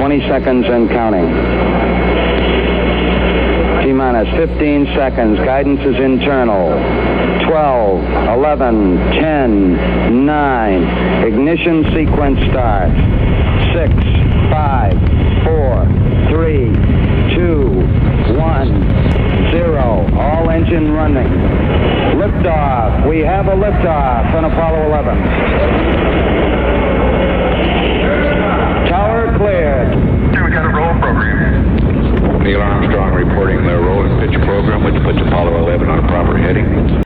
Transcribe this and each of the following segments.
20 seconds and counting. T-minus 15 seconds. Guidance is internal. 12, 11, 10, 9. Ignition sequence starts. 6, 5, 4, 3, 2, 1, 0. All engine running. Liftoff. We have a liftoff on Apollo 11. Tower cleared. We got a roll program. Neil Armstrong reporting the roll and pitch program, which puts Apollo 11 on a proper heading.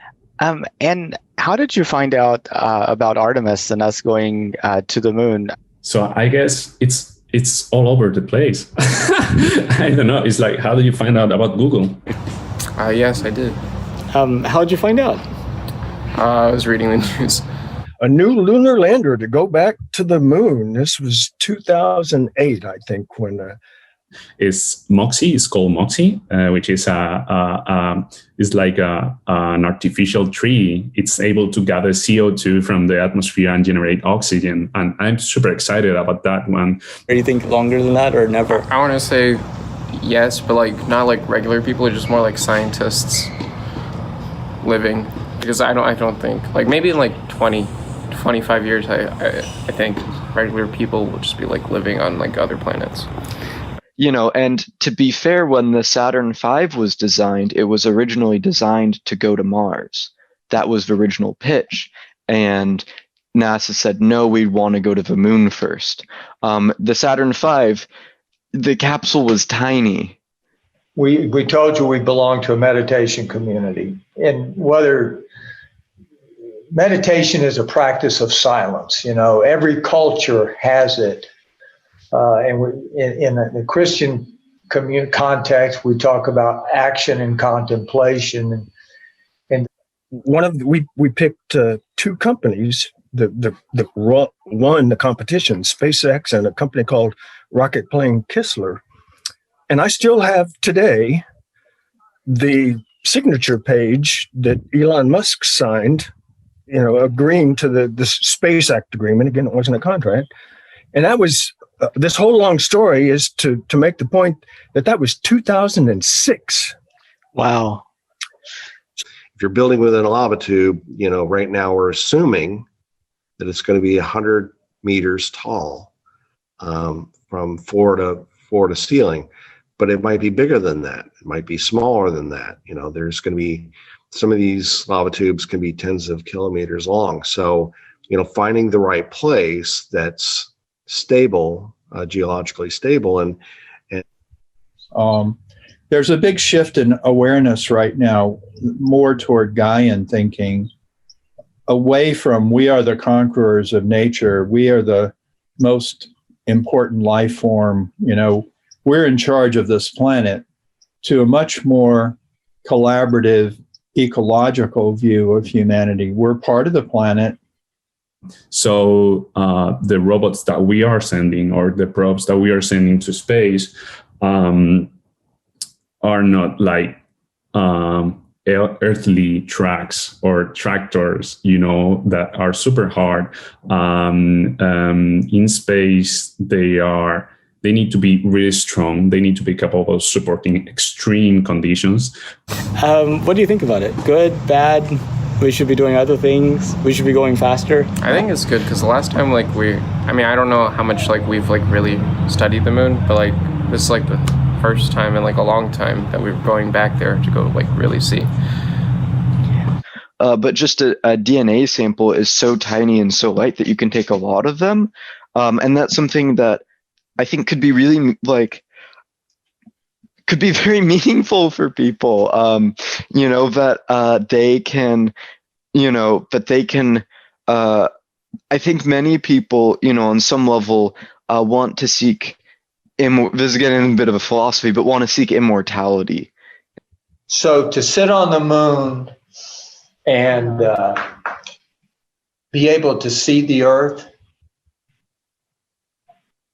And how did you find out about Artemis and us going to the moon? So I guess it's all over the place. I don't know. It's like, how did you find out about Google? Yes, I did. How did you find out? I was reading the news. A new lunar lander to go back to the moon. This was 2008, I think, when... It's MOXIE. It's called MOXIE, which is is like an artificial tree. It's able to gather CO2 from the atmosphere and generate oxygen. And I'm super excited about that one. Do you think longer than that or never? I want to say yes, but like not like regular people, just more like scientists living. Because I don't think like maybe in like 20, 25 years, I think regular people will just be like living on like other planets. You know, and to be fair, when the Saturn V was designed, it was originally designed to go to Mars. That was the original pitch. And NASA said, no, we want to go to the moon first. The Saturn V, the capsule was tiny. We told you we belong to a meditation community. And whether meditation is a practice of silence, you know, every culture has it. In the Christian context, we talk about action and contemplation. And we picked two companies that won the competition, SpaceX and a company called Rocket Plane Kistler. And I still have today the signature page that Elon Musk signed, you know, agreeing to the Space Act agreement. Again, it wasn't a contract. And that was... this whole long story is to make the point that was 2006. Wow. If you're building within a lava tube, you know, right now we're assuming that it's going to be 100 meters tall from floor to ceiling, but it might be bigger than that. It might be smaller than that. You know, there's going to be some of these lava tubes can be tens of kilometers long. So, you know, finding the right place that's stable, geologically stable, and there's a big shift in awareness right now, more toward Gaian thinking, away from we are the conquerors of nature, we are the most important life form, you know, we're in charge of this planet, to a much more collaborative, ecological view of humanity. We're part of the planet. So the robots that we are sending, or the probes that we are sending to space, are not like earthly tracks or tractors, you know, that are super hard. In space, they need to be really strong. They need to be capable of supporting extreme conditions. What do you think about it? Good, bad? We should be doing other things. We should be going faster. I think it's good because the last time, like I don't know how much like we've like really studied the moon, but like this is like the first time in like a long time that we're going back there to go like really see. But just a DNA sample is so tiny and so light that you can take a lot of them, and that's something that I think could be really could be very meaningful for people. You know, that they can. You know, but they can, I think many people, you know, on some level want to seek, this is getting a bit of a philosophy, but want to seek immortality. so to sit on the moon and be able to see the Earth,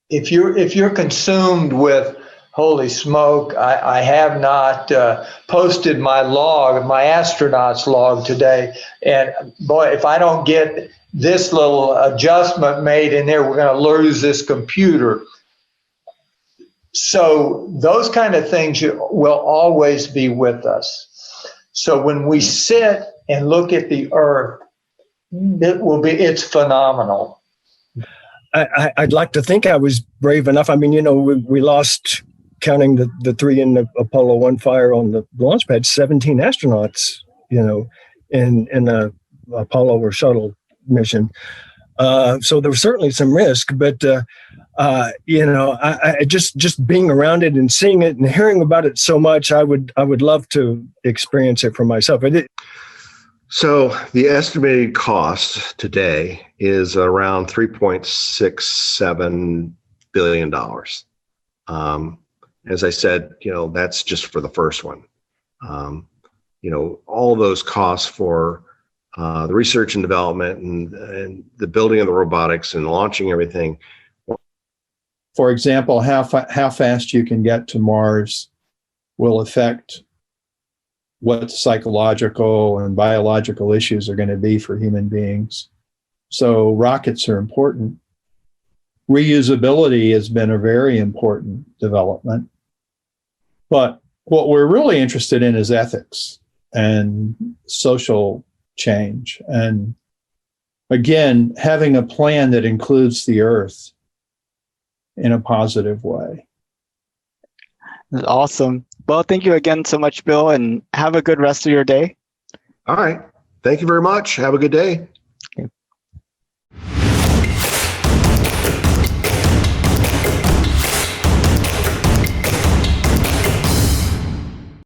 if you're consumed with holy smoke, I have not posted my log, my astronaut's log today. And boy, if I don't get this little adjustment made in there, we're going to lose this computer. So those kind of things will always be with us. So when we sit and look at the earth, it's phenomenal. I'd like to think I was brave enough. I mean, we lost, counting the three in the Apollo 1 fire on the launch pad, 17 astronauts, in the Apollo or shuttle mission. So there was certainly some risk, but I just being around it and seeing it and hearing about it so much, I would love to experience it for myself. So the estimated cost today is around $3.67 billion. As I said, that's just for the first one. All those costs for the research and development and the building of the robotics and launching everything. For example, how fast you can get to Mars will affect what psychological and biological issues are going to be for human beings. So rockets are important. Reusability has been a very important development. But what we're really interested in is ethics and social change. And again, having a plan that includes the Earth in a positive way. Awesome. Well, thank you again so much, Bill, and have a good rest of your day. All right. Thank you very much. Have a good day.